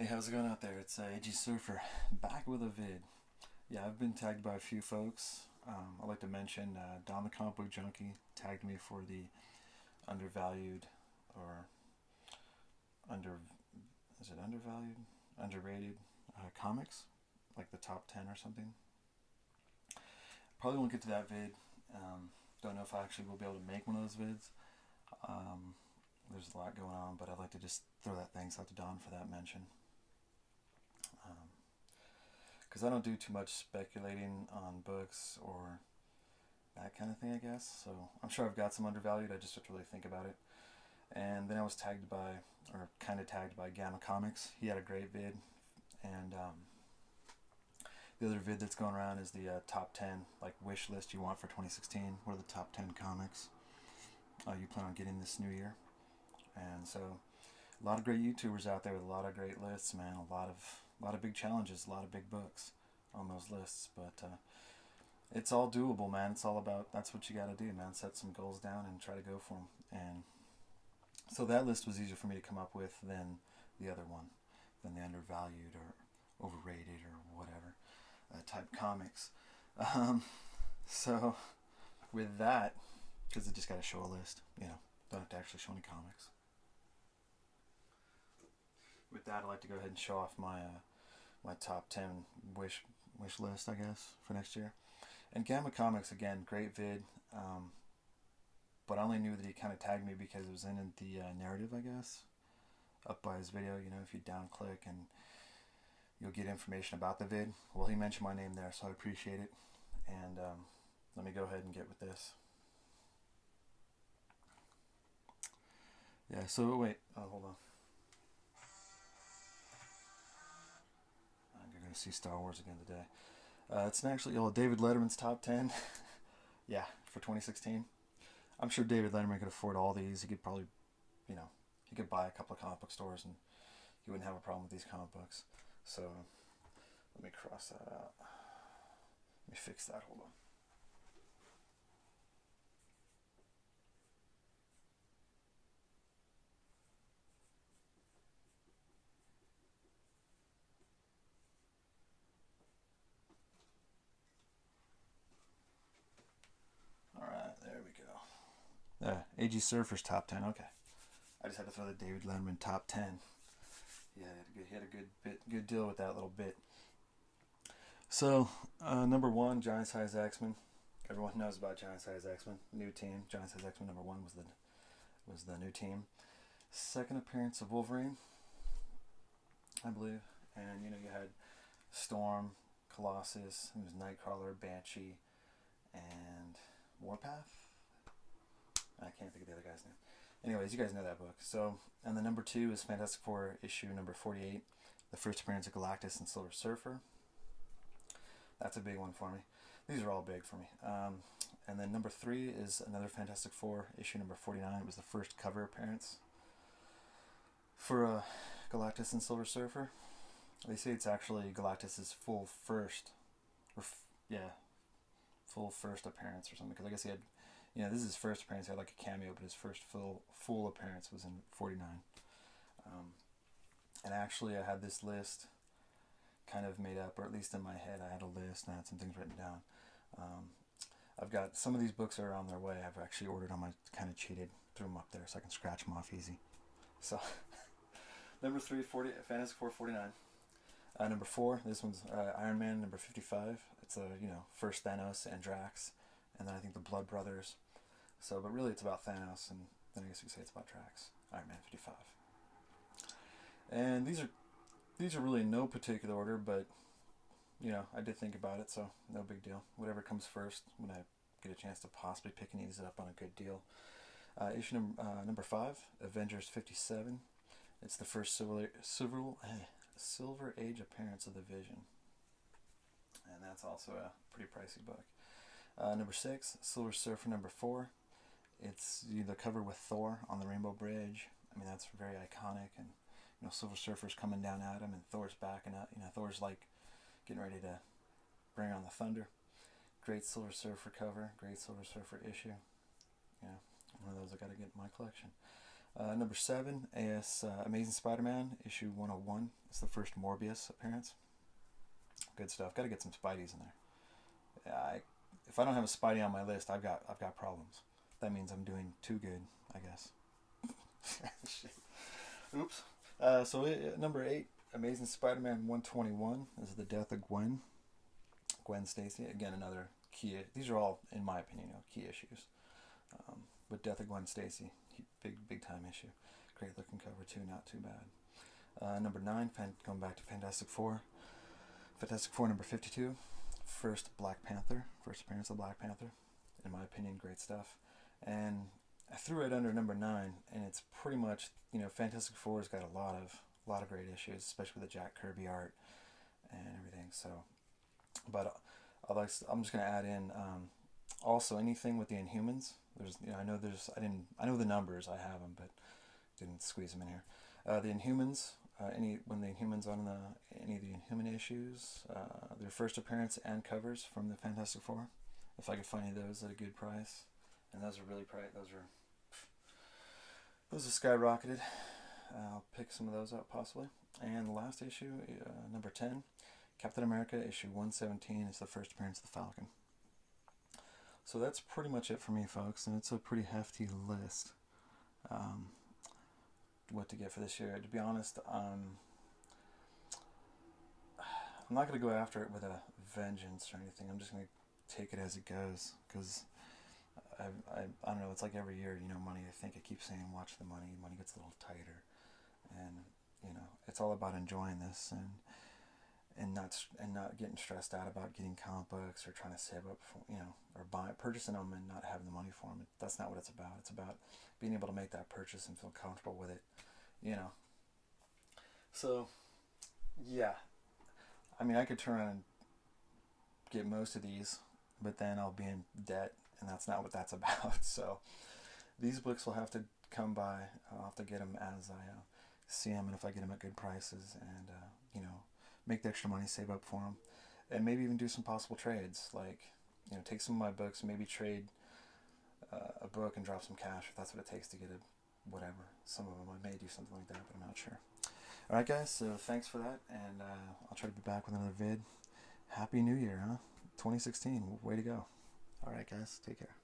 Hey, how's it going out there? It's AG Surfer back with a vid. Yeah, I've been tagged by a few folks. I'd like to mention Don the Comic Book Junkie tagged me for the undervalued or under is it undervalued underrated comics, like the top 10 or something. Probably won't get to that vid. Don't know if I actually will be able to make one of those vids. Um, there's a lot going on, but I'd like to just throw that thanks out to Don for that mention. Because I don't do too much speculating on books or that kind of thing, I guess. So I'm sure I've got some undervalued. I just have to really think about it. And then I was tagged by, or kind of tagged by Gamma Comics. He had a great vid. And the other vid that's going around is the top 10 like wish list you want for 2016. What are the top 10 comics you plan on getting this new year? And so a lot of great YouTubers out there with a lot of great lists, man. A lot of big challenges, a lot of big books on those lists. But it's all doable, man. It's all about that's what you got to do, man. Set some goals down and try to go for them. And so that list was easier for me to come up with than the other one, than the undervalued or overrated or whatever type comics. Um, so with that, because it just got to show a list, don't have to actually show any comics. With that, I'd like to go ahead and show off my top 10 wish list, I guess, for next year. And Gamma Comics, again, great vid. But I only knew that he kind of tagged me because it was in the narrative, I guess, up by his video. If you down click and you'll get information about the vid. Well, he mentioned my name there, so I appreciate it. And let me go ahead and get with this. Yeah, so wait, hold on. I'm going to see Star Wars again today. It's actually David Letterman's top 10. Yeah, for 2016. I'm sure David Letterman could afford all these. He could probably, he could buy a couple of comic book stores and he wouldn't have a problem with these comic books. So let me cross that out. Let me fix that. Hold on. All right, there we go. AG Surfer's top 10. Okay, I just had to throw the David Letterman top 10. Yeah, he had a good deal with that little bit. So number one, Giant Size X-Men. Everyone knows about Giant Size X-Men. New team. Giant Size X-Men number one was the new team. Second appearance of Wolverine, I believe. And you had Storm, Colossus, it was Nightcrawler, Banshee, and Warpath. I can't think of the other guy's name. Anyways, you guys know that book. So, and the number two is Fantastic Four issue number 48, the first appearance of Galactus and Silver Surfer. That's a big one for me. These are all big for me. And then number three is another Fantastic Four issue number 49. It was the first cover appearance for Galactus and Silver Surfer. They say it's actually Galactus's full first, full first appearance or something. Because I guess he had, this is his first appearance. He had like a cameo, but his first full appearance was in 49. And actually, I had this list kind of made up, or at least in my head, I had a list and I had some things written down. I've got some of these books are on their way. I've actually ordered them. I kind of cheated, threw them up there so I can scratch them off easy. So, number 3, Fantastic Four 49. Number 4, this one's Iron Man number 55. It's first Thanos and Drax, and then I think the Blood Brothers. So, but really it's about Thanos, and then I guess you could say it's about Drax. Iron Man 55. And these are really in no particular order, but I did think about it, so no big deal. Whatever comes first when I get a chance to possibly pick any of these up on a good deal. Issue number 5, Avengers 57. It's the first Silver Age appearance of the Vision, and that's also a pretty pricey book. Number 6, Silver Surfer number 4. It's the cover with Thor on the Rainbow Bridge. I mean, that's very iconic, and Silver Surfer's coming down at him, and Thor's backing up. Thor's like getting ready to bring on the thunder. Great Silver Surfer cover, great Silver Surfer issue. One of those I got to get in my collection. Number 7, Amazing Spider-Man issue 101. It's the first Morbius appearance. Good stuff. Got to get some Spideys in there. If I don't have a Spidey on my list, I've got problems. That means I'm doing too good, I guess. Oops. Number 8, Amazing Spider-Man 121 is the death of Gwen Stacy. Again, another key. These are all, in my opinion, key issues. But death of Gwen Stacy, big time issue. Great looking cover too, not too bad. Number 9, going back to Fantastic Four. Fantastic Four number 52, first appearance of Black Panther. In my opinion, great stuff. And I threw it under number 9, and it's pretty much, Fantastic Four's got a lot of great issues, especially with the Jack Kirby art and everything. So, but I'm just gonna add in also anything with the Inhumans. I know the numbers, I have them, but didn't squeeze them in here. The Inhumans, when the Inhumans on any of the Inhuman issues, their first appearance and covers from the Fantastic Four. If I could find any of those at a good price, and those are really price. Those are skyrocketed. I'll pick some of those up possibly. And the last issue, number 10, Captain America issue 117 is the first appearance of the Falcon. So that's pretty much it for me, folks, and it's a pretty hefty list. What to get for this year? To be honest, I'm not going to go after it with a vengeance or anything. I'm just going to take it as it goes, because I don't know, it's like every year, money, I think I keep saying watch the money gets a little tighter, and it's all about enjoying this and not getting stressed out about getting comic books or trying to save up for, or purchasing them and not having the money for them. That's not what it's about. It's about being able to make that purchase and feel comfortable with it, So, yeah, I mean, I could turn around and get most of these, but then I'll be in debt, and that's not what that's about. So these books will have to come by. I'll have to get them as I see them, and if I get them at good prices, and make the extra money, save up for them, and maybe even do some possible trades, like take some of my books, maybe trade a book and drop some cash if that's what it takes to get it, whatever. Some of them I may do something like that, but I'm not sure. Alright guys, so thanks for that, and I'll try to be back with another vid. Happy New Year, huh? 2016, way to go. Alright guys, take care.